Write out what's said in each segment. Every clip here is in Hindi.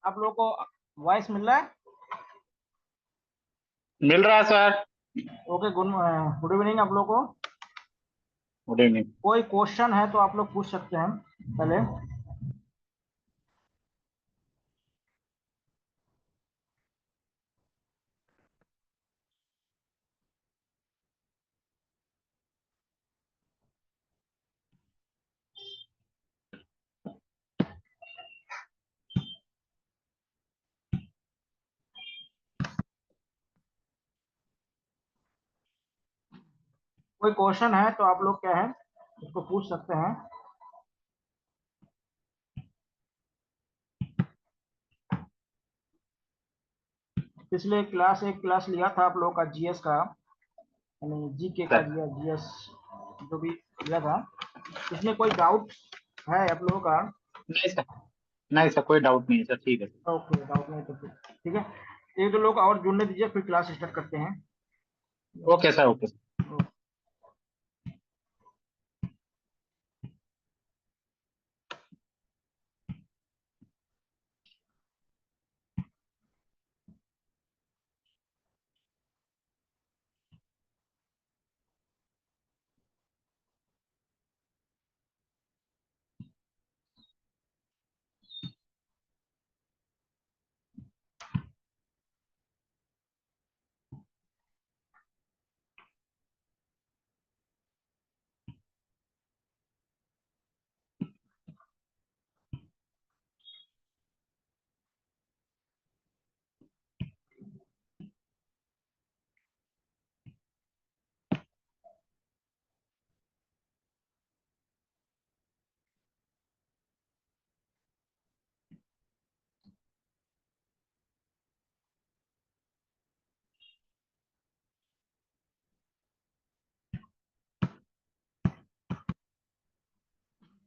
आप लोगों को वॉइस मिल रहा है? मिल रहा है सर। ओके, गुड इवनिंग आप लोगों को। Good evening. कोई क्वेश्चन है तो आप लोग पूछ सकते हैं पहले। कोई क्वेश्चन है तो आप लोग क्या है इसको पूछ सकते हैं। पिछले क्लास एक क्लास लिया था आप लोगों का जीएस का, यानी जीके का, सर जीएस जो भी लिया था, इसमें कोई डाउट है आप लोगों का? नहीं सर, नहीं सर, कोई डाउट नहीं है सर। ठीक है सर। ओके, डाउट नहीं तो फिर ठीक है। एक दो लोग और जुड़ने दीजिए, फिर क्लास स्टार्ट करते हैं। Okay sir, okay sir.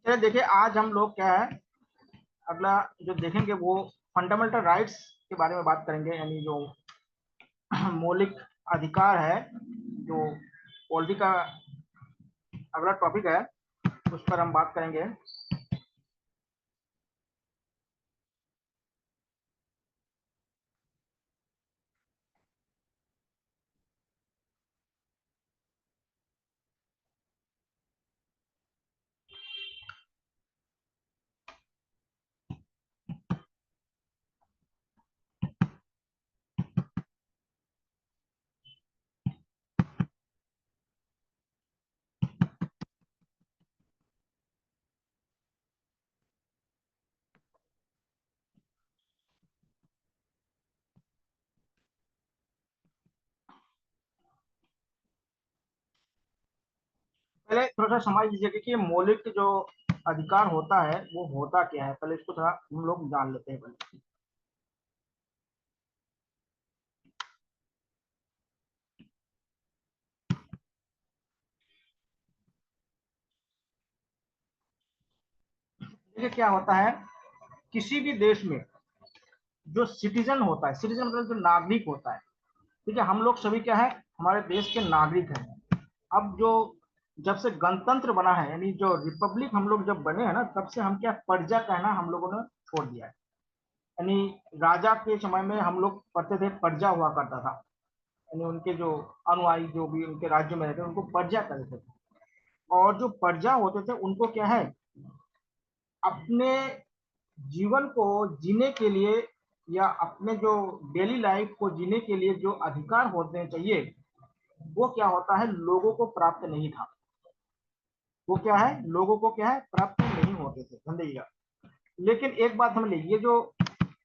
चलिए देखिए, आज हम लोग क्या है अगला जो देखेंगे वो फंडामेंटल राइट्स के बारे में बात करेंगे, यानी जो मौलिक अधिकार है, जो पॉलिटी का अगला टॉपिक है, उस पर हम बात करेंगे। पहले थोड़ा सा समझ लीजिए कि ये मौलिक जो अधिकार होता है वो होता क्या है, पहले इसको थोड़ा हम लोग जान लेते हैं पहले। देखिए क्या होता है, किसी भी देश में जो सिटीजन होता है, सिटीजन मतलब जो नागरिक होता है, ठीक है, हम लोग सभी क्या है हमारे देश के नागरिक हैं। अब जो जब से गणतंत्र बना है, यानी जो रिपब्लिक हम लोग जब बने हैं ना, तब से हम क्या प्रजा कहना हम लोगों ने छोड़ दिया है। यानी राजा के समय में हम लोग पढ़ते थे प्रजा हुआ करता था, यानी उनके जो अनुयायी जो भी उनके राज्य में रहते उनको प्रजा कहते थे। और जो प्रजा होते थे उनको क्या है अपने जीवन को जीने के लिए या अपने जो डेली लाइफ को जीने के लिए जो अधिकार होते चाहिए, वो क्या होता है लोगों को प्राप्त नहीं था। वो क्या है लोगों को क्या है प्राप्त नहीं होते थे, समझिएगा। लेकिन एक बात समझ लीजिए, ये जो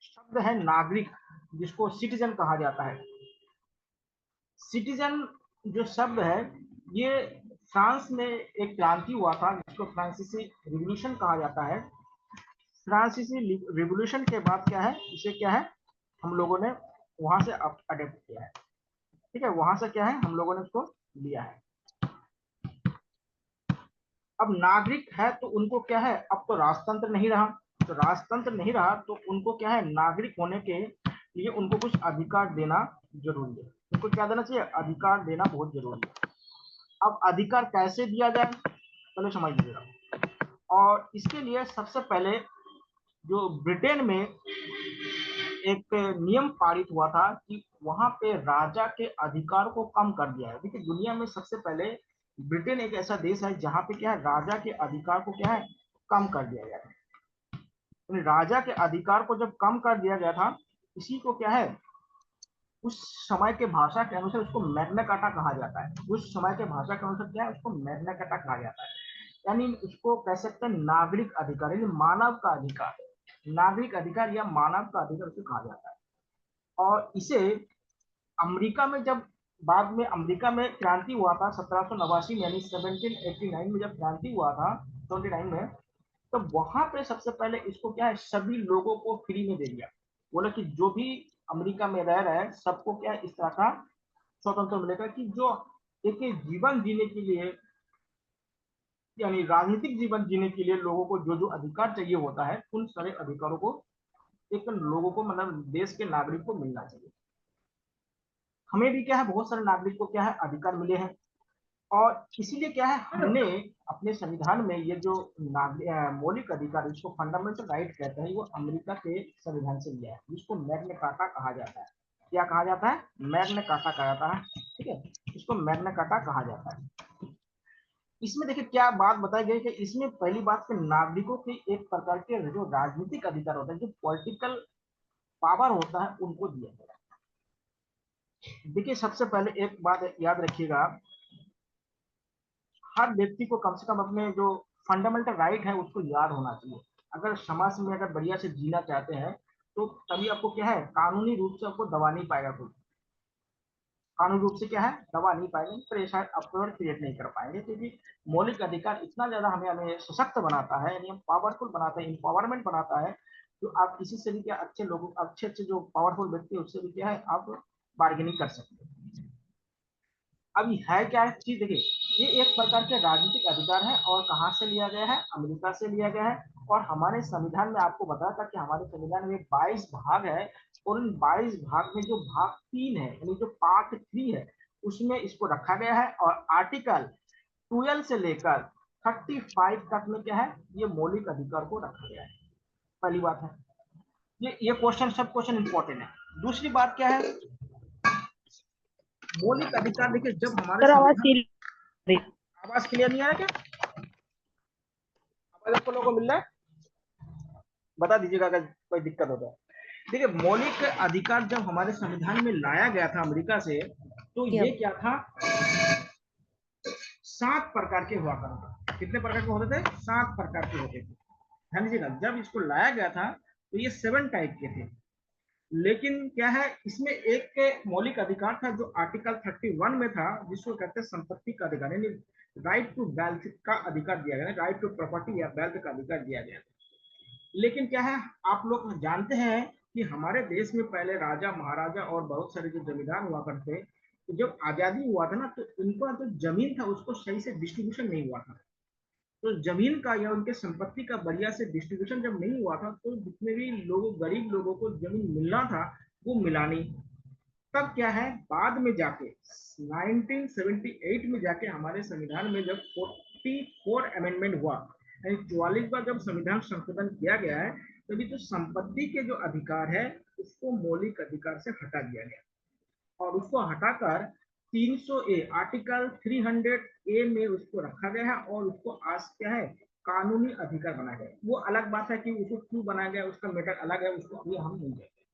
शब्द है नागरिक, जिसको सिटीजन कहा जाता है, सिटीजन जो शब्द है, ये फ्रांस में एक क्रांति हुआ था जिसको फ्रांसीसी रिवॉल्यूशन कहा जाता है। फ्रांसीसी रिवॉल्यूशन के बाद क्या है इसे क्या है हम लोगों ने वहां से अडेप्ट किया है, ठीक है, वहां से क्या है हम लोगों ने उसको लिया है। अब नागरिक है तो उनको क्या है, अब तो राजतंत्र नहीं रहा, तो राजतंत्र नहीं रहा तो उनको क्या है नागरिक होने के लिए उनको कुछ अधिकार देना जरूरी है। उनको क्या देना चाहिए, अधिकार देना बहुत जरूरी है। अब अधिकार कैसे दिया जाए पहले समझ लीजिएगा। और इसके लिए सबसे पहले जो ब्रिटेन में एक नियम पारित हुआ था कि वहां पे राजा के अधिकार को कम कर दिया है। देखिए दुनिया में सबसे पहले ब्रिटेन एक ऐसा देश है जहां पे क्या है, राजा के अधिकार को क्या है, कम कर दिया गया था। राजा के अधिकार को जब कम कर दिया गया था, इसी को क्या है, उस समय के भाषा के अनुसार उसको मैग्ना कार्टा कहा जाता है। उस समय के भाषा के अनुसार क्या है, उसको मैग्ना कार्टा कहा जाता है। यानी उसको कह सकते हैं नागरिक अधिकार, यानी मानव का अधिकार, नागरिक अधिकार या मानव का अधिकार उसे कहा जाता है। और इसे अमेरिका में जब बाद में अमेरिका में क्रांति हुआ था 1789 में, यानी 1789 में जब क्रांति हुआ था 29 में, तो वहां पे सबसे पहले इसको क्या है, सभी लोगों को फ्री में दे दिया। बोले कि जो भी अमेरिका में रह रहे हैं सबको क्या है, इस तरह का स्वतंत्र मिलेगा कि जो एक जीवन जीने के लिए, यानी राजनीतिक जीवन जीने के लिए लोगों को जो जो अधिकार चाहिए होता है, उन सारे अधिकारों को एक लोगों को, मतलब देश के नागरिक को मिलना चाहिए। हमें भी क्या है, बहुत सारे नागरिक को क्या है, अधिकार मिले हैं। और इसीलिए क्या है, हमने अपने संविधान में ये जो मौलिक अधिकार, इसको फंडामेंटल राइट कहते हैं, वो अमेरिका के संविधान से लिया है, जिसको मैग्ना कार्टा कहा जाता है। क्या कहा जाता है, मैग्ना कार्टा कहा जाता है। ठीक है, इसको मैग्ना कार्टा कहा जाता है। इसमें देखिए क्या बात बताई गई कि इसमें पहली बात कि नागरिकों के एक प्रकार के जो राजनीतिक अधिकार होता है, जो पॉलिटिकल पावर होता है, उनको दिया गया। देखिए सबसे पहले एक बात याद रखिएगा, हर व्यक्ति को कम से कम अपने जो फंडामेंटल राइट है उसको याद होना चाहिए। अगर समाज में अगर बढ़िया से जीना चाहते हैं तो तभी आपको क्या है, कानूनी रूप से आपको दबा नहीं पाएगा कोई, कानूनी रूप से क्या है, दबा नहीं पाएंगे, प्रेशर अपवर्ड क्रिएट नहीं कर पाएंगे। क्योंकि मौलिक अधिकार इतना ज्यादा हमें हमें सशक्त बनाता है, यानी पावरफुल बनाता है, इंपावरमेंट बनाता है। तो आप किसी से भी क्या, अच्छे लोगों, अच्छे अच्छे जो पावरफुल व्यक्ति है उससे भी क्या है, आप बार्गेनिंग कर सकते हैं। अब है क्या है चीज, देखिए ये एक प्रकार के राजनीतिक अधिकार है, और कहाँ से लिया गया है, अमेरिका से लिया गया है। और हमारे संविधान में आपको बताया था कि हमारे संविधान में 22 भाग है, और उन 22 भाग में जो भाग 3 है, यानी जो पार्ट 3 है, उसमें इसको रखा गया है। और आर्टिकल 12 से लेकर 35 तक में क्या है, ये मौलिक अधिकार को रखा गया है। पहली बात है, ये क्वेश्चन, सब क्वेश्चन इंपॉर्टेंट है। दूसरी बात क्या है, मौलिक अधिकार, देखिए जब हमारे सर आवाज संविधान, क्लियर। आवाज क्लियर नहीं आ रहा क्या, आवाज आपको लोगों को मिल रहा है, बता दीजिएगा अगर कोई दिक्कत हो तो। देखिए मौलिक अधिकार जब हमारे संविधान में लाया गया था अमेरिका से, तो ये क्या था, 7 प्रकार के हुआ करते थे। कितने प्रकार के होते थे, 7 प्रकार के होते थे। ध्यान दीजिएगा, जब इसको लाया गया था तो ये 7 टाइप के थे। लेकिन क्या है, इसमें एक मौलिक अधिकार था जो आर्टिकल 31 में था, जिसको कहते हैं संपत्ति का अधिकार, यानी राइट टू वेल्थ का अधिकार दिया गया, राइट टू प्रॉपर्टी या वेल्थ का अधिकार दिया गया। लेकिन क्या है, आप लोग जानते हैं कि हमारे देश में पहले राजा महाराजा और बहुत सारे जो जमींदार हुआ करते, तो जब आजादी हुआ था ना, तो उनका जो जमीन था उसको सही से डिस्ट्रीब्यूशन नहीं हुआ था। तो जमीन का या उनके संपत्ति का बढ़िया से डिस्ट्रीब्यूशन जब नहीं हुआ था, तो जितने भी लोगों, गरीब लोगों को जमीन मिलना था वो मिला नहीं। तब क्या है, बाद में जाके 1978 में जाके हमारे संविधान में जब 44 अमेंडमेंट हुआ, यानी 44 बार जब संविधान संशोधन किया गया है, तभी तो संपत्ति के जो अधिकार है उसको मौलिक अधिकार से हटा दिया गया, और उसको हटाकर 300 ए, आर्टिकल 300 ए में उसको रखा गया है, और उसको आज क्या है, कानूनी अधिकार बनाया गया। वो अलग बात है कि उसको क्यों बनाया गया, उसका मैटर अलग है, उसको अभी हम नहीं जानते।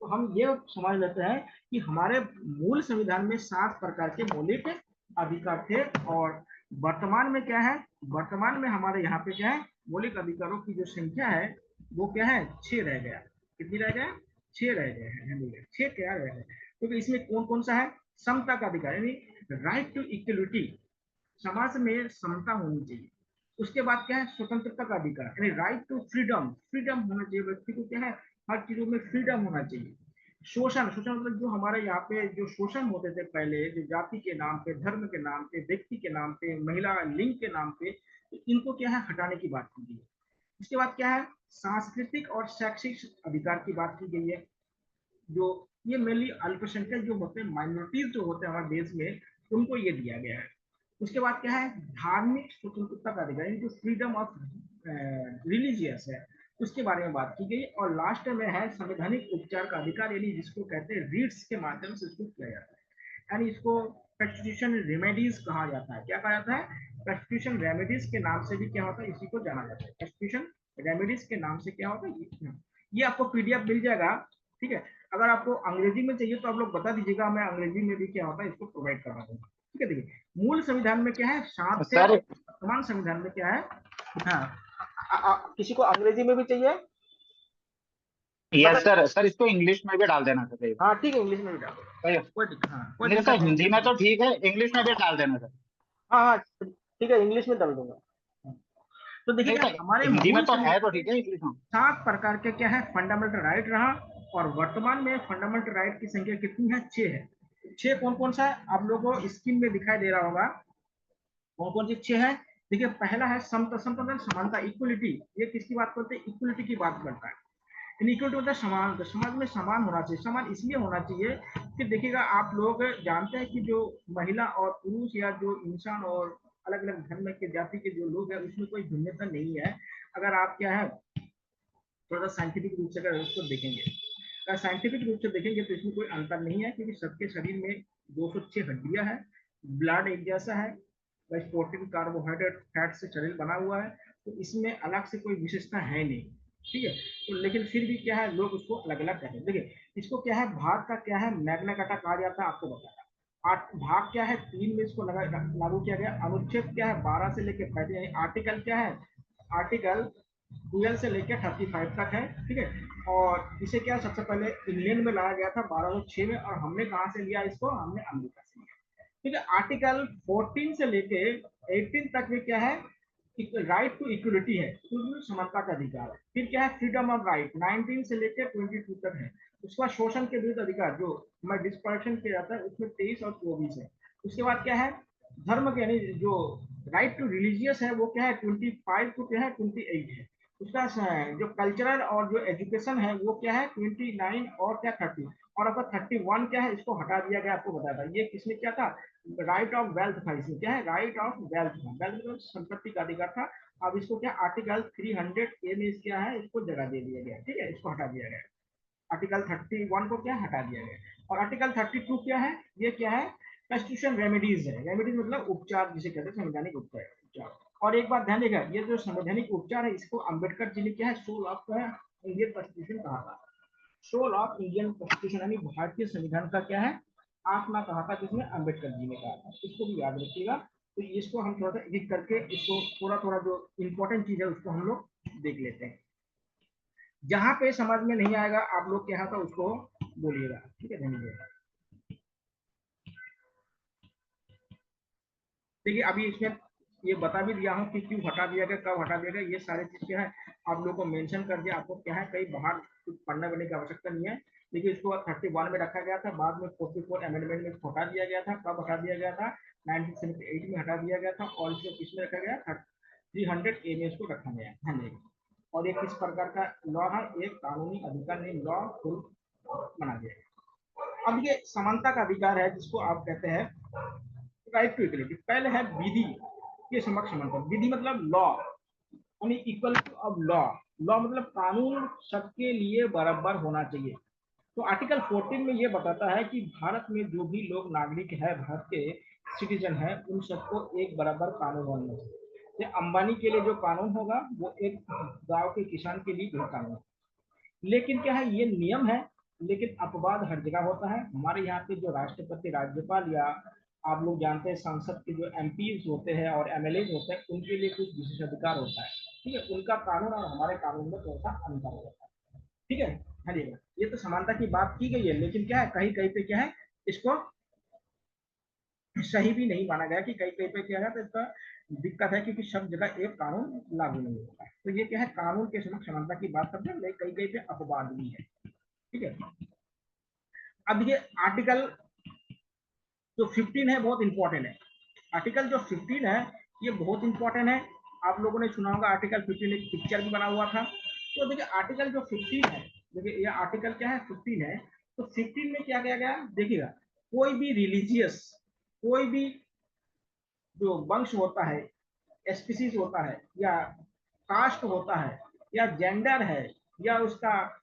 तो हम ये समझ लेते हैं कि हमारे मूल संविधान में 7 प्रकार के मौलिक अधिकार थे, और वर्तमान में क्या है, वर्तमान में हमारे यहाँ पे क्या है, मौलिक अधिकारों की जो संख्या है वो क्या है, 6 रह गया। कितनी रह गया, 6 रह गए हैं, 6 क्या रह गए। क्योंकि तो इसमें कौन कौन सा है, समता का अधिकार, यानी राइट टू इक्वलिटी, समाज में समता होनी चाहिए। उसके बाद क्या है, स्वतंत्रता का अधिकार, यानी राइट टू फ्रीडम, फ्रीडम होना चाहिए व्यक्ति को, क्या है, हर चीजों में फ्रीडम होना चाहिए। शोषण, शोषण मतलब जो हमारे यहाँ पे जो शोषण होते थे पहले, जो जाति के नाम पे, धर्म के नाम पे, व्यक्ति के नाम पे, महिला लिंग के नाम पे, तो इनको क्या है, हटाने की बात की गई है। उसके बाद क्या है, सांस्कृतिक और शैक्षिक अधिकार की बात की गई है, जो ये मेनली अल्पसंख्यक जो होते हैं, माइनॉरिटीज जो होते हैं हमारे देश में, उनको ये दिया गया है। उसके बाद क्या है, धार्मिक स्वतंत्रता का अधिकार, इनको फ्रीडम ऑफ रिलीजियस है, उसके बारे में बात की गई। और लास्ट में है संवैधानिक उपचार का अधिकार, यानी जिसको कहते हैं रीट्स के माध्यम से इसको किया जाता है, यानी इसको कॉन्स्टिट्यूशन रेमेडीज कहा जाता है। क्या कहा जाता है? कॉन्स्टिट्यूशन रेमेडीज के नाम से भी क्या होता है, इसी को जाना जाता है। कॉन्स्टिट्यूशन रेमेडीज के नाम से क्या होता है, ये आपको पीडीएफ मिल जाएगा। ठीक है, अगर आपको अंग्रेजी में चाहिए तो आप लोग बता दीजिएगा, मैं अंग्रेजी में भी क्या होता है इसको प्रोवाइड करवा दूंगा। ठीक है, देखिए मूल संविधान में क्या है, 7 थे, सर वर्तमान संविधान में क्या है। हाँ, किसी को अंग्रेजी में भी चाहिए? यस अगर सर, सर इसको इंग्लिश में भी डाल देना सर कई हाँ ठीक है, इंग्लिश में भी डालो, बार। कोई नहीं दिक्कत सर, हिंदी में नहीं। तो ठीक है, इंग्लिश में भी डाल देना सर। हाँ हाँ ठीक है, इंग्लिश में डाल दूंगा। तो नहीं देखिए सर, हमारे हिंदी में मूल तो है तो संविधान ठीक में है, इंग्लिश में। 7 प्रकार के क्या है फंडामेंटल राइट रहा, और वर्तमान में फंडामेंटल राइट की संख्या कितनी है, 6 है। 6 कौन कौन सा है, आप लोगों को स्क्रीन में दिखाई दे रहा होगा, कौन कौन से 6 है। देखिए पहला है समता, समता समानता, इक्वलिटी। ये किसकी बात करते हैं, इक्वलिटी की बात करता है। इनइक्वलिटी मतलब समान, तो समाज में समान होना चाहिए। समान इसलिए होना चाहिए कि देखिएगा, आप लोग जानते हैं कि जो महिला और पुरुष या जो इंसान और अलग अलग धर्म के जाति के जो लोग हैं उसमें कोई भिन्नता नहीं है। अगर आप क्या है थोड़ा सा साइंटिफिक रूप से अगर उसको देखेंगे, अगर साइंटिफिक रूप से देखेंगे तो इसमें कोई अंतर नहीं है, क्योंकि सबके शरीर में 206 हड्डियां हैं, ब्लड एक जैसा है, बस प्रोटीन कार्बोहाइड्रेट फैट से शरीर बना हुआ है, तो इसमें अलग से कोई विशेषता है नहीं। ठीक है, तो लेकिन फिर भी क्या है लोग उसको अलग अलग कहते हैं। देखिए इसको क्या है, भाग का क्या है मैग्ना कार्टा कहा जाता है, आपको बताया। आठ भाग क्या है, 3 में इसको लागू किया गया। अनुच्छेद क्या है, 12 से लेकर 35, यानी आर्टिकल क्या है, आर्टिकल 12 से लेकर 35 तक है। ठीक है, और इसे क्या सबसे पहले इंग्लैंड में लाया गया था 1206 में, और हमने कहा से लिया इसको, हमने अमेरिका से लिया। ठीक है, आर्टिकल 14 से लेके 18 तक में क्या है, राइट टू इक्वलिटी है, समानता का अधिकार है। फिर क्या है, फ्रीडम ऑफ राइट 19 से लेकर 22 तक है। उसका शोषण के विरुद्ध अधिकार जो हमारे डिस्पर्शन किया जाता है उसमें 23 और 24 है। उसके बाद क्या है, धर्म के यानी जो राइट टू रिलीजियस है वो क्या है 25 को क्या है 28 है। उसका जो कल्चरल और जो एजुकेशन है वो क्या है 29 और क्या 30, और आपका 31 क्या है इसको हटा दिया गया। आपको बताया था ये किसने क्या था, राइट ऑफ वेल्थ था, इसमें क्या है राइट ऑफ वेल्थ था, वेल्थ मतलब संपत्ति का अधिकार था। अब इसको क्या आर्टिकल 300 ए में क्या है इसको जगह दे दिया गया। ठीक है, इसको हटा दिया गया, आर्टिकल 31 को क्या हटा दिया गया। और आर्टिकल 32 क्या है, ये क्या है कॉन्स्टिट्यूशन रेमेडीज है। रेमेडीज मतलब उपचार जिसे कहते हैं, संवैधानिक उपचार। और एक बात ध्यान देगा, ये जो संवैधानिक उपचार है इसको अम्बेडकर जी ने क्या है सोल ऑफ इंडियन कॉन्स्टिट्यूशन कहा था। सोल ऑफ इंडियन कॉन्स्टिट्यूशन यानी भारतीय संविधान का क्या है आत्मा कहा था, जिसमें अम्बेडकर जी ने कहा था। इसको भी याद रखिएगा। तो इसको हम थोड़ा सा एडिट करके इसको थोड़ा थोड़ा जो इंपॉर्टेंट चीज है उसको हम लोग देख लेते हैं। जहां पे समझ में नहीं आएगा आप लोग क्या था उसको बोलिएगा। ठीक है, धन्यवाद। देखिए अभी इसमें ये बता भी दिया हूँ कि क्यों हटा दिया गया, कब हटा दिया गया, ये सारे चीज क्या है आप लोगों को मेंशन कर दिया। आपको क्या है कहीं बाहर कुछ पढ़ने वढ़ने की आवश्यकता नहीं है। देखिए इसको 31 में रखा गया था, बाद में 44 अमेंडमेंट में हटा दिया गया था। कब हटा दिया गया था, 1978 में हटा दिया गया था। और इसको किसमें रखा गया, 300 ए में इसको रखा गया है। और ये किस प्रकार का लॉ है, एक कानूनी अधिकार नहीं, लॉ बना दिया। अब ये समानता का अधिकार है जिसको आप कहते हैं राइट टू इक्वलिटी। पहले है विधि के समक्ष समानता, विधि मतलब लॉ यानी इक्वलिटी ऑफ लॉ। लॉ मतलब कानून सबके लिए बराबर होना चाहिए। तो आर्टिकल 14 में ये बताता है कि भारत में जो भी लोग नागरिक है, भारत के सिटीजन है, उन सबको एक बराबर कानून होना चाहिए। ये अंबानी के लिए जो कानून होगा वो एक गांव के किसान के लिए भी कानून। लेकिन क्या है ये नियम है, लेकिन अपवाद हर जगह होता है। हमारे यहाँ पे जो राष्ट्रपति राज्यपाल या आप लोग जानते हैं संसद के जो एमपी होते हैं और एमएलए होते हैं उनके लिए कुछ विशेषाधिकार होता है। ठीक है, उनका कानून और हमारे कानून में थोड़ा सा अंतर होता है। ठीक है, हाँ जी, ये तो समानता की बात की गई है, लेकिन क्या है कहीं कहीं पे क्या है इसको सही भी नहीं माना गया कि कहीं कहीं पे क्या है तो इसका दिक्कत है क्योंकि सब जगह एक कानून लागू नहीं होता है। तो ये क्या है कानून के समक्ष समानता की बात करते हैं, कहीं कहीं पे अपवाद भी है। ठीक है, अब ये आर्टिकल जो 15 है बहुत इंपॉर्टेंट है। आर्टिकल जो 15 है ये बहुत इंपॉर्टेंट है। आप लोगों ने सुना होगा आर्टिकल 15 एक पिक्चर भी बना हुआ था। तो देखिए आर्टिकल जो 15 है, देखिए ये आर्टिकल क्या है 15 है। तो 15 में क्या किया गया देखिएगा, कोई भी रिलीजियस, कोई भी जो वंश होता है, स्पीसीज होता है या कास्ट होता है या जेंडर है या उसका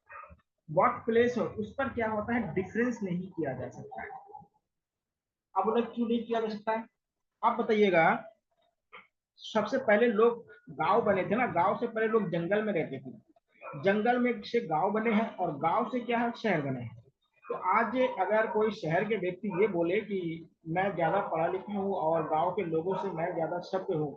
वर्क प्लेस हो, उस पर क्या होता है, डिफरेंस नहीं किया जा सकता है। अब उन्हें क्यों नहीं किया जा सकता है, आप बताइएगा। सबसे पहले लोग गांव बने थे ना, गांव से पहले लोग जंगल में रहते थे, जंगल में से गांव बने हैं और गांव से क्या है, शहर बने हैं। तो आज अगर कोई शहर के व्यक्ति ये बोले कि मैं ज्यादा पढ़ा लिखा हूँ और गांव के लोगों से मैं ज्यादा सभ्य हूँ,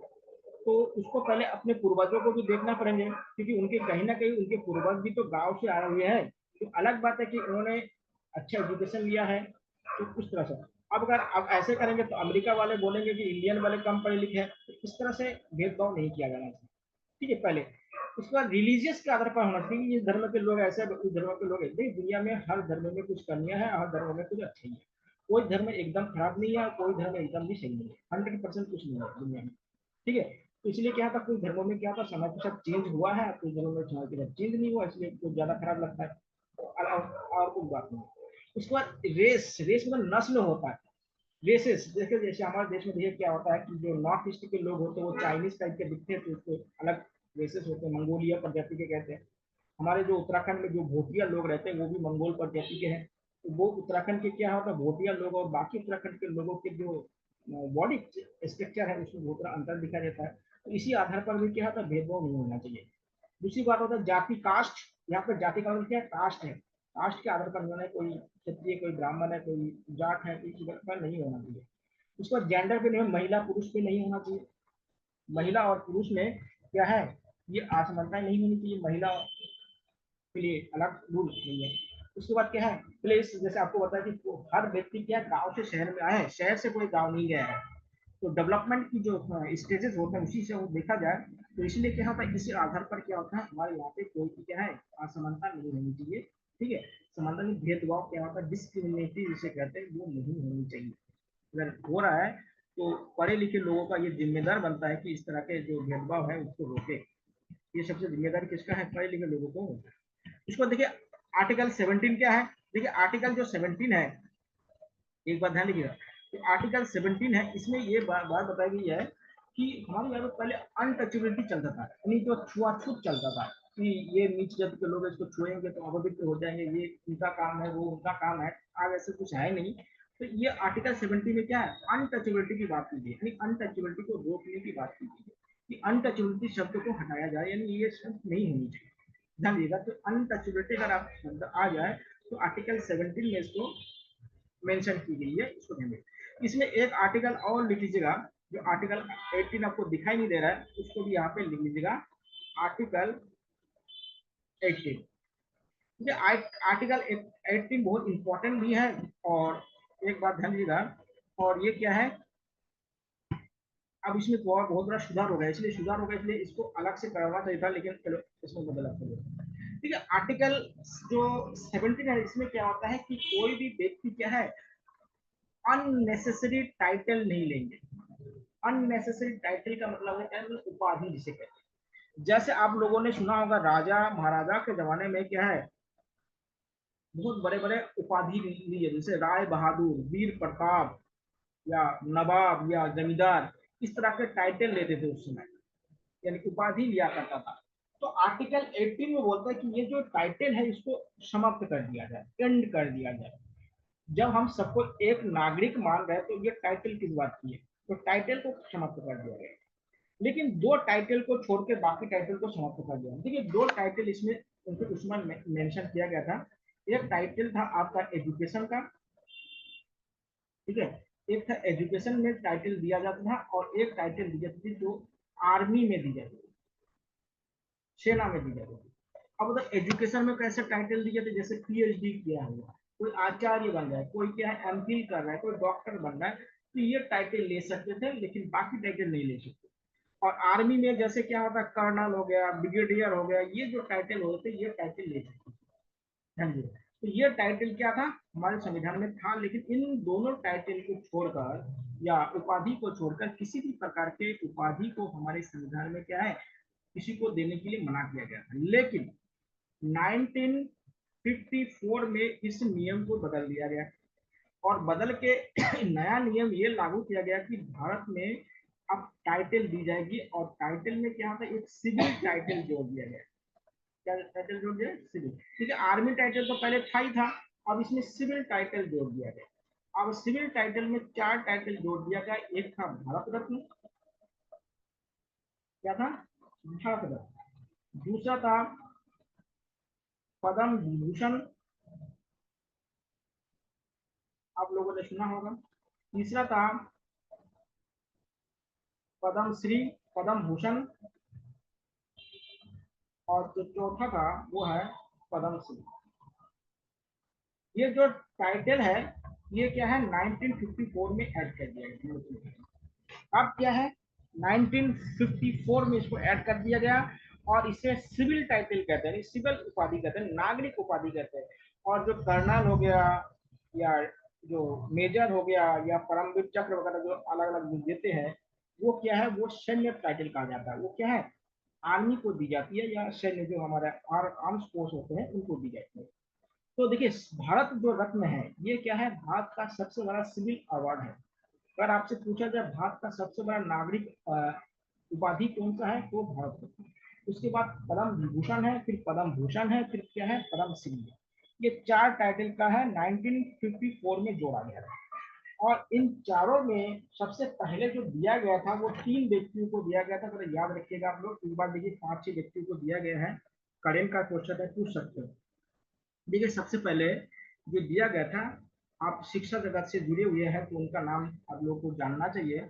तो उसको पहले अपने पूर्वजों को भी देखना पड़ेंगे, क्योंकि उनके कहीं ना कहीं उनके पूर्वज भी तो गांव से आए हुए हैं। तो अलग बात है कि उन्होंने अच्छा एजुकेशन लिया है, तो उस तरह से। अब ऐसे करेंगे तो अमेरिका वाले बोलेंगे कि इंडियन वाले कम पढ़े लिखे हैं, तो इस तरह से भेदभाव नहीं किया जाना चाहिए। ठीक है, पहले उसके बाद रिलीजियस के आधार पर होना चाहिए, इस धर्म के लोग ऐसे उस धर्म के लोग ऐसे। दुनिया में हर धर्म में कुछ कमियां हैं, हर धर्म में कुछ अच्छी है। कोई धर्म एकदम खराब नहीं है, कोई धर्म एकदम भी सही नहीं है, 100% कुछ नहीं है दुनिया में। ठीक है, तो इसलिए क्या था, कुछ धर्मों में क्या था, समय के साथ चेंज हुआ है, कुछ धर्मों में समय के साथ चेंज नहीं हुआ, इसलिए कुछ ज्यादा खराब लगता है। और कुछ बात नहीं। उसके बाद रेस, रेस मतलब नस्ल होता है। रेसेस देखिए, जैसे हमारे देश में देखिए क्या होता है कि जो नॉर्थ ईस्ट के लोग होते हैं वो चाइनीज टाइप के दिखते हैं, तो उसको अलग रेसेस होते हैं, मंगोलिया प्रजाति के कहते हैं। हमारे जो उत्तराखंड में जो भोटिया लोग रहते हैं वो भी मंगोल प्रजाति के हैं। तो वो उत्तराखंड के क्या होता है, भोटिया लोग और बाकी उत्तराखंड के लोगों के जो बॉडी स्ट्रक्चर है उसमें बहुत अंतर दिखाई देता है। तो इसी आधार पर भी क्या होता है, भेदभाव नहीं होना चाहिए। दूसरी बात होता है जाति, कास्ट। यहाँ पर जाति का मतलब क्या है, कास्ट है। कास्ट के आधार पर होना है, कोई क्षत्रिय, कोई ब्राह्मण है, कोई जाट है, किसी पर नहीं होना चाहिए। उसके बाद जेंडर पे नहीं, महिला पुरुष पे नहीं होना चाहिए। महिला और पुरुष में क्या है, ये असमानता नहीं होनी चाहिए, महिला के लिए अलग रूल नहीं है। उसके बाद क्या है, प्लेस, जैसे आपको बताया कि हर व्यक्ति क्या गांव से शहर में आए, शहर से कोई गांव नहीं गया है। तो डेवलपमेंट की जो स्टेजेस होते हैं उसी से वो देखा जाए, तो इसलिए क्या होता है, इसी आधार पर क्या होता है, हमारे यहाँ पे कोई भी क्या है, असमानता नहीं होनी चाहिए। ठीक है, समानता में भेदभाव क्या होता है, डिस्क्रिमिनेटिव जिसे कहते हैं, वो नहीं होनी चाहिए। अगर हो रहा है तो पढ़े लिखे लोगों का ये जिम्मेदार बनता है कि इस तरह के जो भेदभाव है उसको रोके। ये सबसे जिम्मेदारी किसका है, पढ़े लिखे लोगों को। इसको देखिए, आर्टिकल 17 क्या है। देखिए आर्टिकल जो 17 है, एक बात ध्यान रखिएगा, तो आर्टिकल 17 है, इसमें ये बात बताई गई है कि हमारे यहाँ पे पहले अनटचेबिलिटी चलता था, यानी तो छुआछूत चलता था कि ये नीच जाति के लोग इसको छुएंगे तो अपवित्र हो जाएंगे, ये उनका काम है, वो उनका काम है। आज ऐसे कुछ है नहीं। तो ये आर्टिकल 70 में क्या है, अनटचेबिलिटी की बात की गई, यानी अनटचेबिलिटी को रोकने की बात की गई है कि अनटचेबिलिटी शब्द को हटाया जाए, यानी ये शब्द नहीं होनी चाहिए। ध्यान दीजिएगा, तो अनटचेबिलिटी अगर आप शब्द आ जाए तो आर्टिकल 17 में इसको मेंशन की गई है, इसको ध्यान दें। इसमें एक आर्टिकल और लिख लीजिएगा, जो आर्टिकल 18 आपको दिखाई नहीं दे रहा है, उसको भी यहाँ पे लिख लीजिएगा, आर्टिकल 18। ठीक है, आर्टिकल 18 बहुत इंपॉर्टेंट भी है। और एक बात ध्यान दीजिएगा, और ये क्या है, अब इसमें बहुत बड़ा सुधार हो गया, इसलिए सुधार हो गया, इसलिए इसको अलग से करवाना चाहिए था, लेकिन चलो इसमें बदला कर। ठीक है, आर्टिकल जो 17 है, इसमें क्या होता है कि कोई भी व्यक्ति क्या है, अननेसेसरी टाइटल नहीं लेंगे। अननेसेसरी टाइटल का मतलब है क्या, मतलब उपाधि जिसे कहते हैं। जैसे आप लोगों ने सुना होगा, राजा महाराजा के जमाने में क्या है, बहुत बड़े बड़े उपाधि लिए, जैसे राय बहादुर, वीर प्रताप, या नवाब, या जमींदार, इस तरह के टाइटल लेते थे उस समय, यानी उपाधि लिया करता था। तो आर्टिकल 18 में बोलता है कि ये जो टाइटल है इसको समाप्त कर दिया जाए, एंड कर दिया जाए। जब हम सबको एक नागरिक मान रहे हैं तो ये टाइटल किस बात की है, तो टाइटल को समाप्त कर दिया गया। लेकिन दो टाइटल को छोड़ के बाकी टाइटल को समाप्त कर दिया। देखिए दो टाइटल इसमें उनके उसमें मेंशन किया गया था। एक टाइटल था आपका एजुकेशन का, ठीक है, एक था एजुकेशन में टाइटल दिया जाता था, और एक टाइटल दी जाती थी जो आर्मी में दी जाती थी, सेना में दी जाती थी। अब मतलब एजुकेशन में कैसे टाइटल दी जाती है, जैसे पीएचडी किया हुआ, कोई आचार्य बन रहा है, कोई क्या है एमफिल कर रहा है, कोई डॉक्टर बन रहा है, तो ये टाइटल ले सकते थे, लेकिन बाकी टाइटल नहीं ले सकते। और आर्मी में जैसे क्या होता है, कर्नल हो गया, ब्रिगेडियर हो गया, ये जो टाइटल होते हैं ये टाइटल ले सकते थे। हाँ जी, तो ये टाइटल क्या था, हमारे संविधान में था, लेकिन इन दोनों टाइटल को छोड़कर या उपाधि को छोड़कर किसी भी प्रकार के उपाधि को हमारे संविधान में क्या है, किसी को देने के लिए मना किया गया था। लेकिन 1954 में इस नियम को बदल दिया गया, और बदल के नया नियम ये लागू किया गया कि भारत में अब टाइटल दी जाएगी, और टाइटल में क्या होता है, एक सिविल टाइटल जोड़ दिया गया। क्या टाइटल जोड़ दिया, सिविल। ठीक है, आर्मी टाइटल तो पहले था ही था, अब इसमें सिविल टाइटल जोड़ दिया गया। अब सिविल टाइटल में 4 टाइटल जोड़ दिया गया। एक था भारत रत्न, क्या था, भारत रत्न। दूसरा था पद्म विभूषण, आप लोगों ने सुना होगा। तीसरा था पद्म श्री, पद्म भूषण, और जो चौथा था वो है पद्म श्री। ये जो टाइटल है ये क्या है, 1954 में ऐड कर दिया गया। अब क्या है, 1954 में इसको ऐड कर दिया गया, और इसे सिविल टाइटल कहते हैं, सिविल उपाधि कहते हैं, नागरिक उपाधि कहते हैं। और जो कर्नल हो गया, या जो मेजर हो गया, या परमवीर चक्र वगैरह जो अलग अलग जो देते हैं, वो क्या है, वो सैन्य टाइटल कहा जाता है। वो क्या है, आर्मी को दी जाती है, या सैन्य जो हमारे आर्म्स फोर्स होते हैं उनको दी जाती है। तो देखिए, भारत जो रत्न है ये क्या है, भारत का सबसे बड़ा सिविल अवार्ड है। अगर आपसे पूछा जाए भारत का सबसे बड़ा नागरिक उपाधि कौन सा है, तो भारत रत्न। उसके बाद पद्म विभूषण है, फिर पद्म भूषण है, फिर क्या है, पद्म श्री है। ये 4 टाइटल का है, 1954 में जोड़ा गया था। और इन चारों में सबसे पहले जो दिया गया था वो 3 व्यक्तियों को दिया गया था। अगर याद रखिएगा आप लोग, एक बार देखिए 5-6 व्यक्तियों को दिया गया है। करेंट का क्वेश्चन है, पूछ सकते हो। देखिए, सबसे पहले जो दिया गया था, आप शिक्षा जगत से जुड़े हुए हैं तो उनका नाम आप लोगों को जानना चाहिए।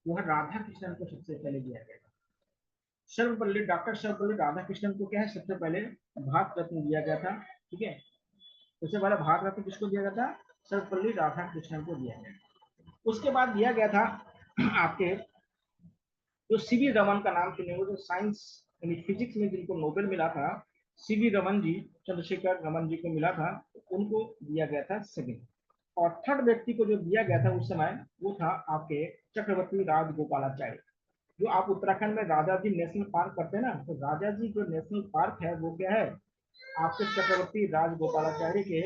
वो है राधा कृष्णन को सबसे पहले दिया गया था। सर्वपल्ली, डॉक्टर सर्वपल्ली राधाकृष्णन को क्या है, सबसे पहले भारत रत्न दिया गया था। ठीक है, सबसे पहले भारत रत्न किसको दिया गया था, सर्वपल्ली राधाकृष्णन को दिया गया। उसके बाद दिया गया था आपके जो सीवी रमन का नाम सुने, वो जो साइंस यानी फिजिक्स में जिनको नोबेल मिला था, सीवी रमन जी, चंद्रशेखर रमन जी को मिला था, उनको दिया गया था सेकंड। और थर्ड व्यक्ति को जो दिया गया था उस समय, वो था आपके चक्रवर्ती राजगोपालाचार्य। जो आप उत्तराखंड में राजा जी नेशनल पार्क करते हैं ना, तो राजा जी जो नेशनल पार्क है वो क्या है, आपके चक्रवर्ती राजगोपालाचार्य के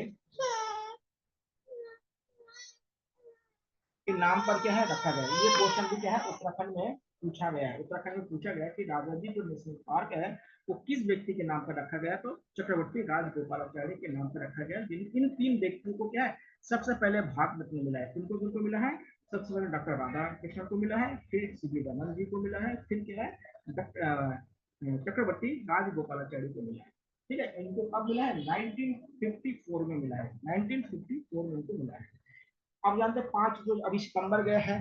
नाम पर क्या है रखा गया है। ये क्वेश्चन भी क्या है, उत्तराखंड में पूछा गया है। उत्तराखंड में पूछा गया कि राजा जी जो नेशनल पार्क है वो किस व्यक्ति के नाम पर रखा गया, तो चक्रवर्ती राजगोपालाचार्य के नाम पर रखा गया। जिन इन 3 व्यक्तियों को क्या है, सबसे पहले भारत रत्न मिला है। किनको किनको मिला है, सबसे पहले डॉक्टर राधा कृष्णन को मिला है, फिर सीवी रमन जी को मिला है, फिर क्या है चक्रवर्ती राजगोपालाचार्य को मिला है। ठीक है, इनको कब मिला है, 1954 में मिला है, 1954 में इनको मिला है। अब जानते हैं 5 जो अभी सितंबर गए हैं,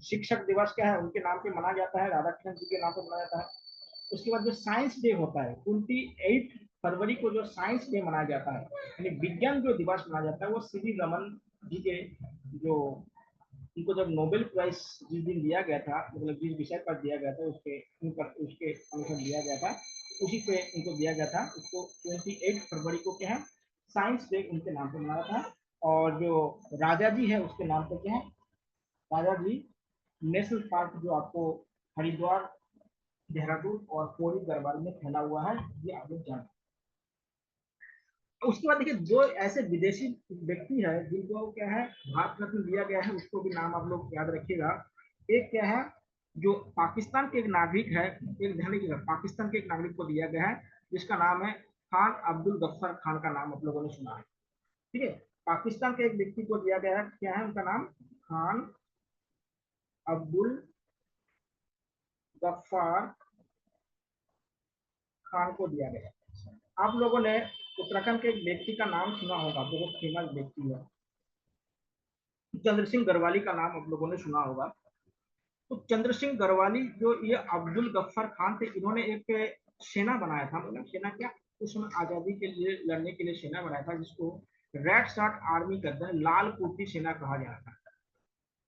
शिक्षक दिवस क्या है, उनके नाम पे मनाया जाता है, राधाकृष्णन जी के नाम पे मनाया जाता है। उसके बाद जो साइंस डे होता है, 28 फरवरी को जो साइंस डे मनाया जाता है, यानी विज्ञान जो दिवस मनाया जाता है, वो सीवी रमन जी के जो उनको जब नोबेल प्राइज जिस दिन दिया गया था, मतलब जिस विषय पर दिया गया था उसके अनुसार दिया गया था, उसी पे उनको दिया गया था। उसको 28 फरवरी को क्या है, साइंस डे उनके नाम पे मनाया था। और जो राजा जी है उसके नाम पे क्या है, राजा जी नेशनल पार्क जो आपको हरिद्वार, देहरादून और पौड़ी गढ़वाल में फैला हुआ है, ये आप लोग जान। उसके बाद देखिए, जो ऐसे विदेशी व्यक्ति है जिनको क्या है भारत रत्न दिया गया है, उसको भी नाम आप लोग याद रखिएगा। एक क्या है, जो पाकिस्तान के एक नागरिक है, एक ध्यान रखिएगा, पाकिस्तान के एक नागरिक को दिया गया है, जिसका नाम है खान अब्दुल गफ्फार खान। का नाम आप लोगों ने सुना है। ठीक है, पाकिस्तान के एक व्यक्ति को दिया गया है, क्या है उनका नाम, खान अब्दुल गफ्फार खान को दिया गया। आप लोगों ने उत्तराखंड के एक व्यक्ति का नाम सुना होगा, बहुत फेमस व्यक्ति है, चंद्र सिंह गढ़वाली का नाम आप लोगों ने सुना होगा। तो चंद्र सिंह गढ़वाली जो ये अब्दुल गफ्फार खान थे, इन्होंने एक सेना बनाया था, मतलब सेना क्या, उस समय आजादी के लिए लड़ने के लिए सेना बनाया था, जिसको रेड शर्ट आर्मी कहते हैं, लाल कुर्ती सेना कहा जाता है।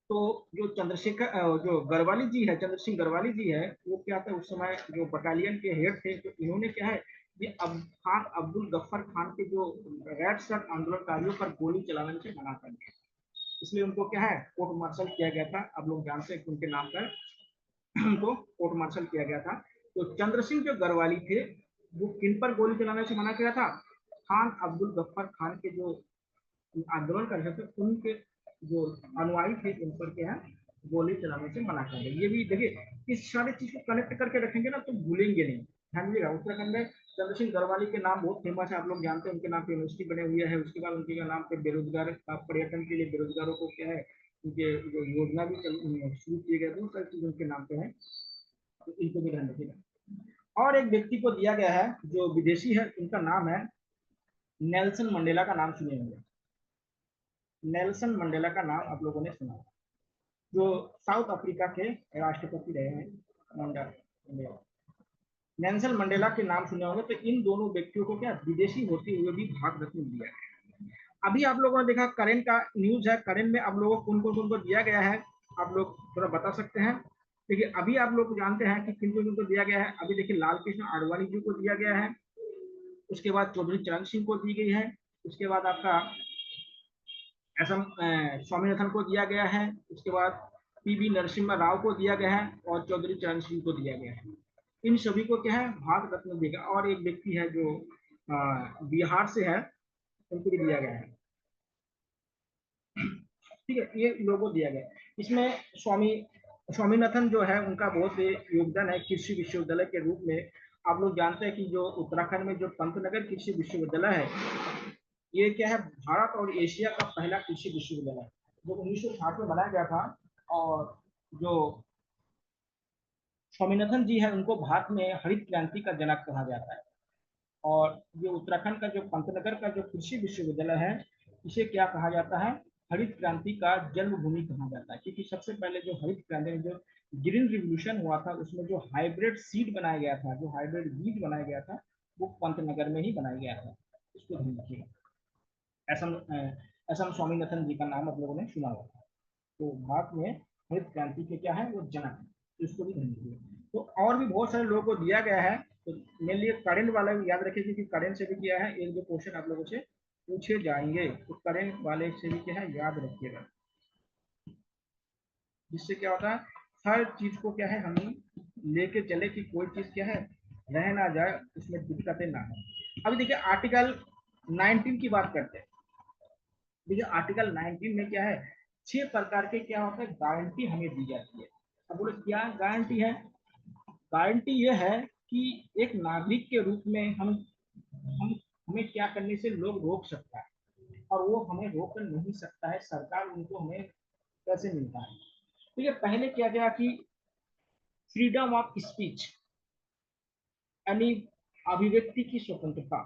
तो जो जो गढ़वाली जी है, चंद्र सिंह गढ़वाली जी है, वो क्या था उस समय जो बटालियन के हेड थे, तो इन्होंने क्या है, ये अब खान अब्दुल गफ्फार खान के जो रेड शर्ट आंदोलनकारियों पर गोली चलाने से मना कर दिया, इसलिए उनको क्या है कोर्ट मार्शल किया गया था। अब लोग जानते हैं कि उनके नाम पर उनको कोर्ट मार्शल किया गया था। तो चंद्र सिंह जो गढ़वाली थे, वो किन पर गोली चलाने से मना किया था, खान अब्दुल गफ्फार खान के जो आंदोलन कर रहे थे उनके जो अनुयायी थे, उन पर क्या है गोली चलाने से मना कर दिया। ये भी देखिए, इस सारी चीज को कनेक्ट करके रखेंगे ना तो भूलेंगे नहीं। ध्यान दीजिएगा, उत्तराखंड में चंद्र सिंह गढ़वाली के नाम बहुत फेमस है, आप लोग जानते हैं, उनके नाम पे यूनिवर्सिटी बने हुई है। उसके बाद उनके नाम पे बेरोजगार पर्यटन के लिए बेरोजगारों को क्या है, उनके जो योजना भी शुरू किए गए, बहुत सारी चीज उनके नाम पे है, तो इनको भी ध्यान रखिएगा। और एक व्यक्ति को दिया गया है जो विदेशी है, उनका नाम है नेल्सन मंडेला का नाम सुने होंगे। नेल्सन मंडेला का नाम आप लोगों ने सुना, जो साउथ अफ्रीका के राष्ट्रपति रहे हैं, मंडेला। नेल्सन मंडेला के नाम सुने होंगे। तो इन दोनों व्यक्तियों को क्या विदेशी होते हुए भी भारत रत्न दिया है। अभी आप लोगों ने देखा करेंट का न्यूज है, करेंट में आप लोगों को कौन को दिया गया है, आप लोग थोड़ा बता सकते हैं। देखिए अभी आप लोग जानते हैं कि किन को दिया गया है। अभी देखिए लाल कृष्ण आडवाणी जी को दिया गया है, उसके बाद चौधरी चरण सिंह को दी गई है, उसके बाद आपका एस एम स्वामीनाथन को दिया गया है, उसके बाद पीवी नरसिम्हा राव को दिया गया है, और चौधरी चरण सिंह को दिया गया है। इन सभी को क्या है भारत रत्न दिया गया। और एक व्यक्ति है जो बिहार से है, उनको भी दिया गया है। ठीक है, ये लोगों को दिया गया। इसमें स्वामीनाथन जो है उनका बहुत योगदान है कृषि विश्वविद्यालय के रूप में। आप लोग जानते हैं कि जो उत्तराखंड में जो पंतनगर कृषि विश्वविद्यालय है, ये क्या है भारत और एशिया का पहला कृषि विश्वविद्यालय, जो 1960 में बनाया गया था। और जो स्वामीनाथन जी है उनको भारत में हरित क्रांति का जनक कहा जाता है। और ये उत्तराखंड का जो पंतनगर का जो कृषि विश्वविद्यालय है, इसे क्या कहा जाता है, हरित क्रांति का जन्मभूमि कहा जाता है। क्योंकि सबसे पहले जो हरित क्रांति में जो ग्रीन रिवोल्यूशन हुआ था, उसमें जो हाइब्रिड सीड बनाया गया था, जो हाइब्रिड बीज बनाया गया था, वो पंतनगर में ही बनाया गया था। इसको ध्यान रखिएगा। एस एम स्वामीनाथन जी का नाम आप लोगों ने सुना होगा। तो भारत में हरित क्रांति के क्या है वो जनक है, तो इसको भी ध्यान रखिए। तो और भी बहुत सारे लोगों को दिया गया है। तो मेरे लिए करेंट वाला भी याद रखिए, क्योंकि करेंट से भी क्या है एक दो क्वेश्चन आप लोगों से पूछे जाएंगे, तो करेंट वाले से भी क्या है याद रखिएगा, जिससे क्या होता है हर चीज को क्या है हम लेके चले कि कोई चीज क्या है रह ना जाए, उसमें दिक्कतें ना हो। अभी देखिए आर्टिकल 19 की बात करते हैं। देखिए आर्टिकल 19 में क्या है, 6 प्रकार के क्या होता है गारंटी हमें दी जाती है। अब बोले क्या गारंटी है, गारंटी ये है कि एक नागरिक के रूप में हम हमें क्या करने से लोग रोक सकता है, और वो हमें रोक नहीं सकता है, सरकार उनको हमें कैसे मिलता है। तो ये पहले क्या गया कि फ्रीडम ऑफ स्पीच, यानी अभिव्यक्ति की स्वतंत्रता,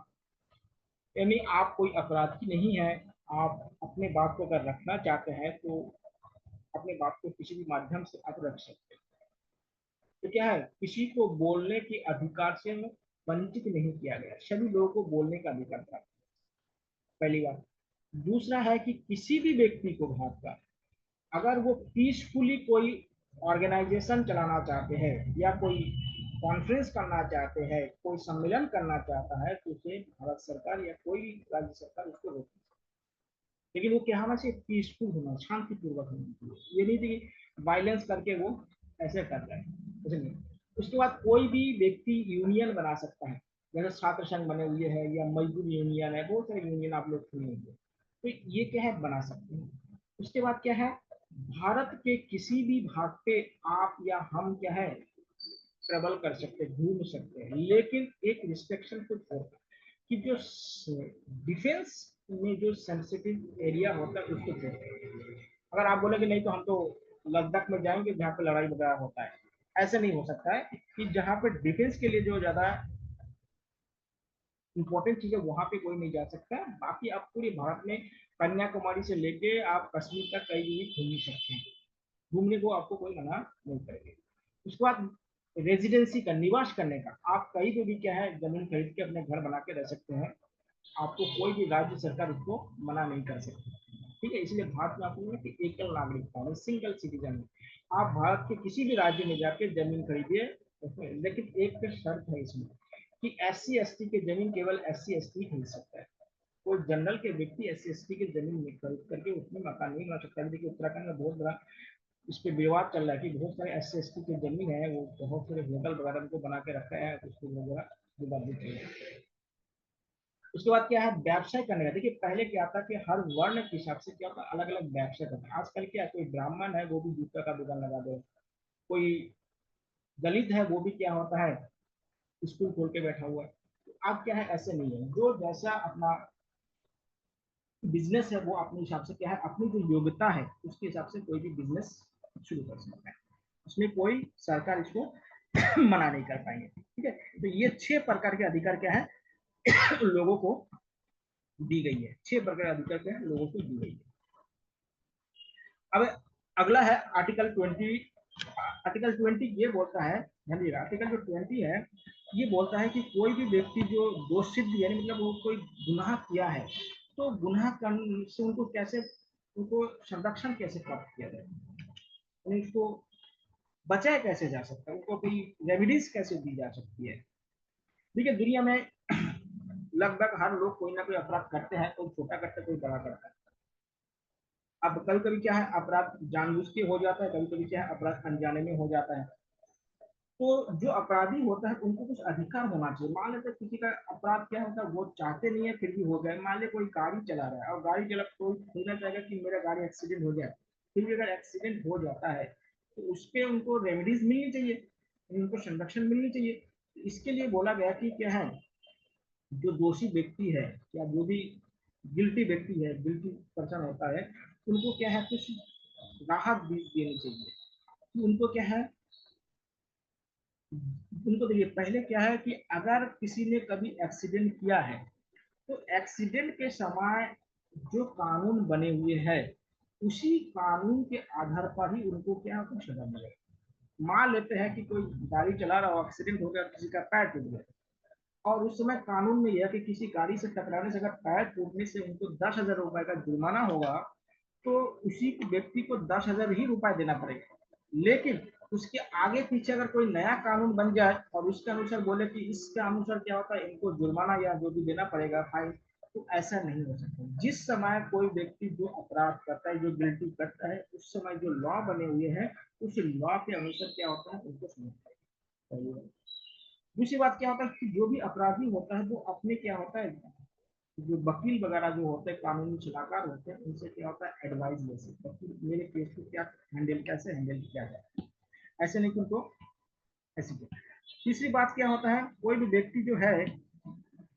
यानी आप कोई अपराधी नहीं है, आप अपने बात को अगर रखना चाहते हैं तो अपने बात को किसी भी माध्यम से आप रख सकते हैं। तो क्या है किसी को बोलने के अधिकार से वंचित नहीं किया गया, सभी लोगों को बोलने का अधिकार था, पहली बात। दूसरा है कि किसी भी व्यक्ति को भारत का अगर वो पीसफुली कोई ऑर्गेनाइजेशन चलाना चाहते हैं या कोई कॉन्फ्रेंस करना चाहते हैं, कोई सम्मेलन करना चाहता है, तो उसे भारत सरकार या कोई भी राज्य सरकार उसको रोक, लेकिन वो क्या होना चाहिए पीसफुल होना, शांतिपूर्वक होना चाहिए। ये नहीं कि वायलेंस करके वो ऐसे कर रहे हैं, ऐसे नहीं। उसके बाद कोई भी व्यक्ति यूनियन बना सकता है, जैसे छात्र संघ बने हुए हैं या मजदूर यूनियन है, बहुत सारे यूनियन आप लोग सुने होंगे, तो ये क्या है बना सकते हैं। उसके बाद क्या है भारत के किसी भी भाग पे आप या हम क्या है ट्रेवल कर सकते हैं, घूम सकते हैं, लेकिन एक रिस्ट्रिक्शन को छोड़कर कि जो डिफेंस में जो सेंसिटिव एरिया होता है उसको छोड़कर। अगर आप बोलेंगे नहीं तो हम तो लद्दाख में जाएंगे जहाँ पे लड़ाई वगैरह होता है, ऐसे नहीं हो सकता है कि जहाँ पे डिफेंस के लिए जो ज्यादा इंपॉर्टेंट चीज है वहां पे कोई नहीं जा सकता। बाकी आप पूरे भारत में कन्याकुमारी से लेके आप कश्मीर तक कहीं भी घूम सकते हैं, घूमने को आपको कोई मना नहीं करेगा। उसके बाद रेजिडेंसी का, निवास करने का, आप कहीं पे भी क्या है जमीन खरीद के अपने घर बना के रह सकते हैं, आपको कोई भी राज्य सरकार उसको मना नहीं कर सकती। ठीक है, इसलिए भारत में आपको कि एकल नागरिकता सिंगल सिटीजन, आप भारत के किसी भी राज्य में जाके जमीन खरीदिए, लेकिन एक शर्त है इसमें कि SC ST के जमीन केवल SC ST खरीद सकता है, कोई जनरल के व्यक्ति SC ST की जमीन में खरीद करके उसमें मकान नहीं बना सकता। देखिए उत्तराखंड में बहुत बड़ा इस पे विवाद चल रहा है कि बहुत सारे SC ST की जमीन है, वो बहुत सारे होटल वगैरह को बना के रखा है, उसको वगैरह विवाद भी चल रहा है। उसके बाद क्या है व्यवसाय करने का। देखिए पहले क्या था कि हर वर्ण के हिसाब से क्या होता है अलग अलग व्यवसाय करता है। आजकल क्या कोई ब्राह्मण है वो भी जूता का दुकान लगा दे, कोई दलित है वो भी क्या होता है स्कूल खोल के बैठा हुआ है। अब क्या है, ऐसे नहीं है, जो जैसा अपना बिजनेस है वो अपने हिसाब से क्या है, अपनी जो योग्यता है उसके हिसाब से कोई भी बिजनेस शुरू कर सकता है, उसमें कोई सरकार इसको मना नहीं कर पाएंगे। ठीक है, तो ये 6 प्रकार के अधिकार क्या है लोगों को दी गई है, 6 प्रकार के अधिकार क्या है लोगों को दी गई है। अब अगला है आर्टिकल 20। आर्टिकल 20 ये बोलता है, ध्यान दीजिएगा, आर्टिकल जो 20 है ये बोलता है कि कोई भी व्यक्ति जो दोषित यानी मतलब वो कोई गुनाह किया है, तो गुनाह करने से उनको कैसे, उनको संरक्षण कैसे प्राप्त किया जाए, यानी उसको बचाया कैसे जा सकता है, उनको कोई रेमिडीज कैसे दी जा सकती है। देखिए दुनिया में लगभग हर लोग कोई ना कोई अपराध करते हैं, कोई छोटा करता है कोई बड़ा करता है। अब कभी कभी क्या है अपराध जानबूझ के हो जाता है, कभी कभी क्या है अपराध अनजाने में हो जाता है। तो जो अपराधी होता है उनको कुछ अधिकार होना चाहिए। मान लेते हैं किसी का अपराध क्या होता है, वो चाहते नहीं है फिर भी हो गए। मान ले कोई गाड़ी चला रहा है और गाड़ी चला, कोई खोजना चाहेगा कि मेरा गाड़ी एक्सीडेंट हो जाए, फिर भी अगर एक्सीडेंट हो जाता है तो उस पर उनको रेमेडीज मिलनी चाहिए, उनको संरक्षण मिलनी चाहिए। इसके लिए बोला गया कि क्या है, जो दोषी व्यक्ति है या जो भी गिल्टी व्यक्ति है, गिल्टी पर्सन होता है, उनको क्या है कुछ राहत भी देनी चाहिए। कि उनको क्या है, उनको देखिए पहले क्या है कि अगर किसी ने कभी एक्सीडेंट किया है तो एक्सीडेंट के समय जो कानून बने हुए हैं उसी कानून के आधार पर ही उनको क्या कुछ सजा मिलेगा। मान लेते हैं कि कोई गाड़ी चला रहा हो, एक्सीडेंट हो गया, किसी का पैर टूट गया, और उस समय कानून में यह है कि किसी गाड़ी से टकराने से अगर पैर टूटने से उनको 10,000 रुपए का जुर्माना होगा, तो उसी व्यक्ति को 10,000 ही रुपए देना पड़ेगा। लेकिन उसके आगे पीछे अगर कोई नया कानून बन जाए और उसके अनुसार बोले कि इसके अनुसार क्या होता है, इनको जुर्माना या जो भी देना पड़ेगा फाइन, तो ऐसा नहीं हो सकता। जिस समय कोई व्यक्ति जो अपराध करता है, जो गिल्टी करता है, उस समय जो लॉ बने हुए हैं उस लॉ के अनुसार क्या होता है उनको समझना चाहिए। दूसरी बात क्या होता है कि जो भी अपराधी होता है वो अपने क्या होता है, जो वकील वगैरह जो होते हैं, कानूनी सलाहकार होते हैं, उनसे क्या होता है एडवाइस ले सकते हैं कि मेरे केस को क्या हैंडल, कैसे हैंडल किया जाए, ऐसे नहीं कि उनको ऐसे किया। तीसरी बात क्या होता है, कोई भी व्यक्ति जो है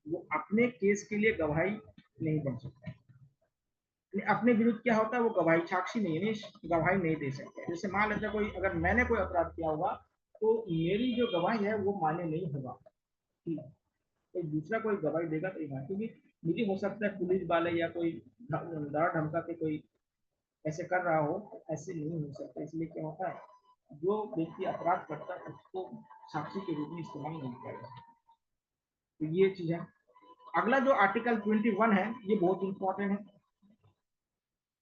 वो अपने केस के लिए गवाही नहीं बन सकता, अपने विरुद्ध क्या होता है वो गवाही साक्षी नहीं, नहीं गवाही नहीं दे सकते। जैसे मान लेते कोई, अगर मैंने कोई अपराध किया होगा तो मेरी जो गवाही है वो मान्य नहीं होगा, कोई दूसरा कोई गवाही देगा तो यहाँ, क्योंकि मुझे हो सकता है पुलिस वाले या कोई डर धमका के कोई ऐसे कर रहा हो, ऐसे नहीं हो सकता। इसलिए क्या होता है जो व्यक्ति अपराध करता है उसको साक्षी के रूप में इस्तेमाल नहीं किया जाता। तो ये चीज है। अगला जो आर्टिकल 21 है ये बहुत इंपॉर्टेंट है।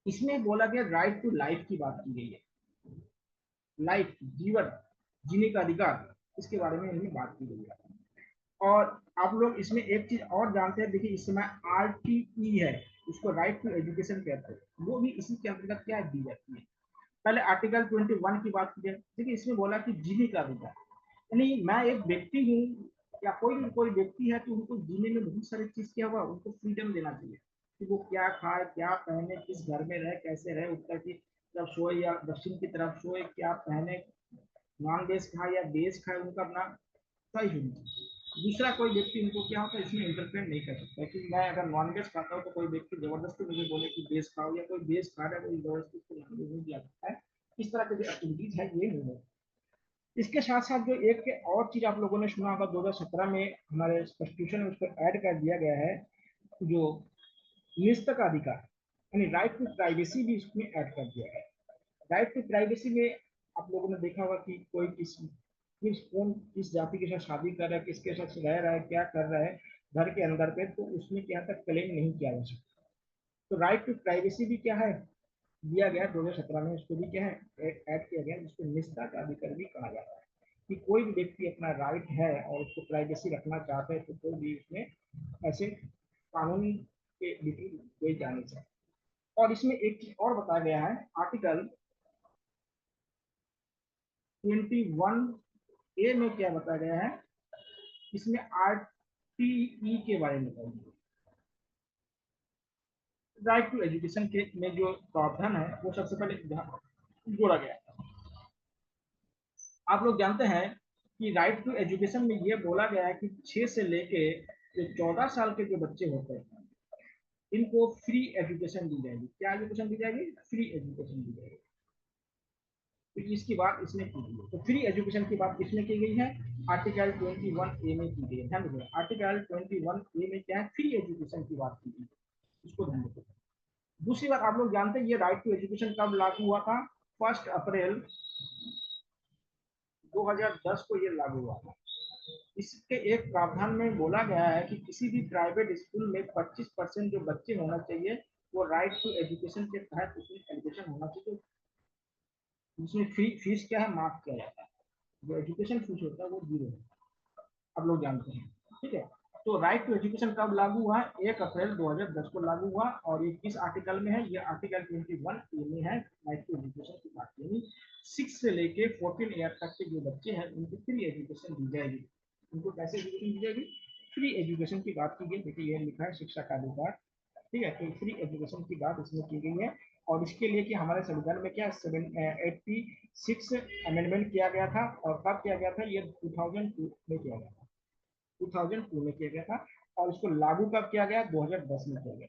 इसमें बोला गया राइट टू लाइफ की बात की गई है, लाइफ जीवन जीने का अधिकार, इसके बारे में इन्हें बात की गई है। और आप लोग इसमें एक चीज और जानते हैं, देखिए इस समय RTE है, उसको राइट टू एजुकेशन कहते हैं, वो भी इसी के अंतर्गत क्या दी जाती है। पहले आर्टिकल 21 की बात की जाए, देखिए इसमें बोला कि जीने का अधिकार, यानी मैं एक व्यक्ति हूँ या कोई व्यक्ति है तो उनको जीने में बहुत सारी चीज क्या हुआ, उनको फ्रीडम देना चाहिए कि वो क्या खाए, क्या पहने, किस घर में रहे, कैसे रहे, उत्तर की तरफ सोए या दक्षिण की तरफ सोए, क्या पहने, नॉन वेज खाए या वेज खाए, उनका अपना चॉइस होनी चाहिए। दूसरा कोई व्यक्ति उनको क्या होता है इसमें इंटरफेयर नहीं कर सकता कि मैं अगर नॉन वेज खाता हूँ तो कोई व्यक्ति जबरदस्ती मुझे बोले कि वेज खाओ, या कोई वेज खा रहा है कोई जबरदस्ती उसको नॉन वेज नहीं दिया सकता है। इस तरह की जो एक्टिविटीज है ये नहीं है। इसके साथ साथ जो एक और चीज आप लोगों ने सुना होगा, 2017 में हमारे कॉन्स्टिट्यूशन में उसको ऐड कर दिया गया है, जो निजता का अधिकार यानी राइट टू प्राइवेसी भी इसमें ऐड कर दिया गया है। राइट टू प्राइवेसी में आप लोगों ने देखा होगा कि कोई कौन किस जाति के साथ शादी कर रहा है, किसके साथ रह रहा है, क्या कर रहा है घर के अंदर पे, तो उसमें क्या तक क्लेम नहीं किया जा सकता। तो राइट टू प्राइवेसी भी क्या है दिया गया 2017 में, उसको भी क्या है ऐड किया गया, जिसको निजता का अधिकार भी कहा जाता है कि कोई भी व्यक्ति अपना राइट है और उसको प्राइवेसी रखना चाहता है तो कोई भी उसमें ऐसे कानून के विधि कोई जा नहीं सकता। और इसमें एक चीज और बताया गया है, आर्टिकल 21A में क्या बताया गया है, इसमें RTE के बारे में बताइए। राइट टू एजुकेशन के में जो प्रावधान है वो सबसे पहले जोड़ा गया है। आप लोग जानते हैं कि राइट टू एजुकेशन में ये बोला गया है कि 6 से लेके जो 14 साल के जो बच्चे होते हैं इनको फ्री एजुकेशन दी जाएगी। क्या एजुकेशन दी जाएगी? फ्री एजुकेशन दी जाएगी। तो इसकी बात इसमें की गई है। तो फ्री एजुकेशन की बात किसमें की गई है? आर्टिकल 21A में की गई है। ध्यान रखिए, आर्टिकल 21A में क्या है? फ्री एजुकेशन की बात की गई है, इसको ध्यान रखिए। दूसरी बात, आप लोग जानते हैं ये राइट टू एजुकेशन कब लागू हुआ था? 1 अप्रैल 2010 को ये लागू हुआ था। इसके एक प्रावधान में बोला गया है कि किसी भी प्राइवेट स्कूल में 25% जो बच्चे होना चाहिए वो राइट टू एजुकेशन के तहत उसमें एजुकेशन होना चाहिए। उसमें फीस क्या है? माफ किया जाता है। जो एजुकेशन फीस होता है वो 0 है, आप लोग जानते हैं। ठीक है, तो राइट टू एजुकेशन कब लागू हुआ? 1 अप्रैल 2010 को लागू हुआ। और ये किस आर्टिकल में है? ये आर्टिकल 21A में है, राइट टू एजुकेशन की बात। यानी 6 से लेके 14 ईयर तक के जो बच्चे हैं उनको फ्री एजुकेशन दी जाएगी। उनको कैसे एजुकेशन दी जाएगी? फ्री एजुकेशन की बात की गई। देखिए ये लिखा है शिक्षा का अधिकार। ठीक है, तो फ्री एजुकेशन की बात इसमें की गई है। और इसके लिए कि हमारे संविधान में क्या 86 अमेंडमेंट किया गया था। और कब किया गया था? ये 2002 में किया गया था। 2002 में किया गया था। और इसको लागू कब किया गया? 2010 में किया गया।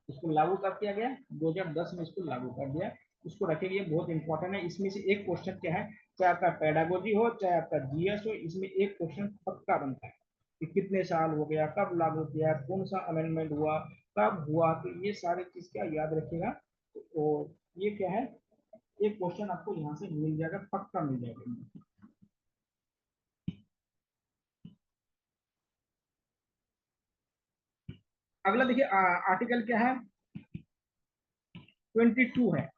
इसको लागू कब किया गया? 2010 में इसको लागू कर दिया। इसको रखेंगे, बहुत इंपॉर्टेंट है। इसमें से एक क्वेश्चन क्या है, चाहे आपका पेडागोजी हो चाहे आपका जीएस हो, इसमें एक क्वेश्चन पक्का बनता है कि कितने साल हो गया, कब लागू किया, कौन सा अमेंडमेंट हुआ, कब हुआ। तो ये सारी चीज क्या याद रखेगा। तो ये क्या है, एक क्वेश्चन आपको यहाँ से मिल जाएगा, पक्का मिल जाएगा। अगला देखिए, आर्टिकल क्या है? 22 है।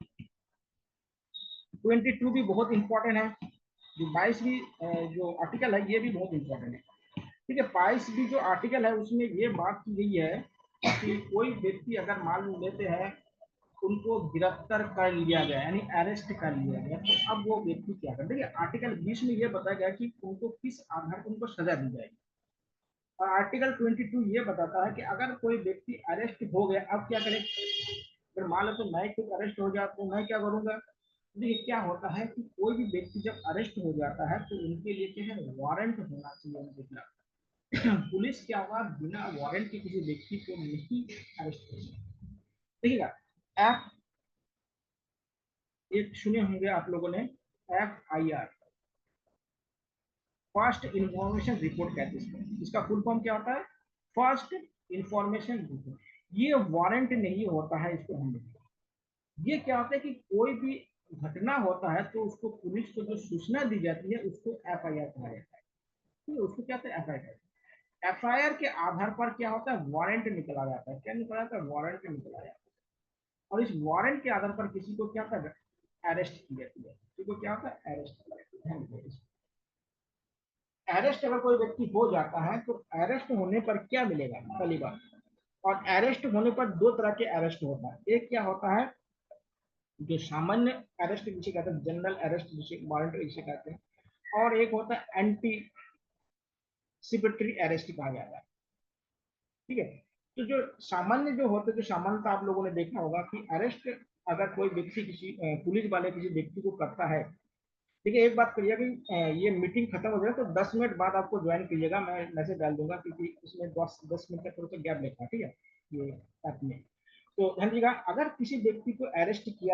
22 भी बहुत इंपॉर्टेंट है। जो 22वीं जो आर्टिकल है ये भी बहुत इंपॉर्टेंट है। ठीक है, 22वीं जो आर्टिकल है उसमें ये बात की गई है कि कोई व्यक्ति अगर मान लेते हैं उनको गिरफ्तार कर लिया गया, यानी अरेस्ट कर लिया गया, तो अब वो व्यक्ति क्या कर? देखिए आर्टिकल 20 में ये बताया गया कि उनको किस आधार पर उनको सजा दी जाएगी। और आर्टिकल 22 ये बताता है कि अगर कोई व्यक्ति अरेस्ट हो गया, अब क्या करे? अगर मान लो तो मैं खुद अरेस्ट हो जाता तो मैं क्या करूंगा? देखिए क्या होता है कि कोई भी व्यक्ति जब अरेस्ट हो जाता है तो उनके लिए क्या है, वारंट होना चाहिए उनके खिलाफ। पुलिस क्या होगा, बिना वारंट के किसी व्यक्ति को नहीं अरेस्ट कर सकती। देखिएगा, एफ, एक सुने होंगे आप लोगों ने, FIR, फर्स्ट इंफॉर्मेशन रिपोर्ट कहते हैं इसका फुल फॉर्म क्या होता है? First information report. ये वारंट नहीं होता है, इसको हम ये क्या होता है कि कोई भी घटना होता है तो उसको पुलिस को जो सूचना दी जाती है उसको FIR कहा जाता है। तो उसको क्या होता है? FIR के आधार पर क्या होता है? वारंट निकला जाता है। क्या निकला जाता है? वारंट निकला जाता है। और इस वारंट के आधार पर किसी को क्या होता है? अरेस्ट की जाती है। किसी को क्या होता है? अरेस्ट किया जाता है। अरेस्ट अगर कोई व्यक्ति हो जाता है तो अरेस्ट होने पर क्या मिलेगा? पहली बात, और अरेस्ट होने पर दो तरह के अरेस्ट होता है। एक क्या होता है, जो सामान्य अरेस्ट जिसे कहते हैं, जनरल अरेस्ट जिसे वारंट जिसे कहते हैं। और एक होता है एंटीसिपेटरी अरेस्ट कहा जाता है। ठीक है, तो जो सामान्य जो होते हैं, जो सामान्यता आप लोगों ने देखा होगा कि अरेस्ट अगर कोई व्यक्ति किसी पुलिस वाले किसी व्यक्ति को करता है। ठीक है, एक बात करिए कि ये मीटिंग खत्म हो जाए तो 10 मिनट बाद आपको ज्वाइन कीजिएगा, मैं मैसेज डाल दूंगा क्योंकि उसमें 10 मिनट का थोड़ा सा गैप लेता है। ठीक है, ये ऐप में। तो ध्यान दीजिएगा, अगर किसी व्यक्ति को अरेस्ट किया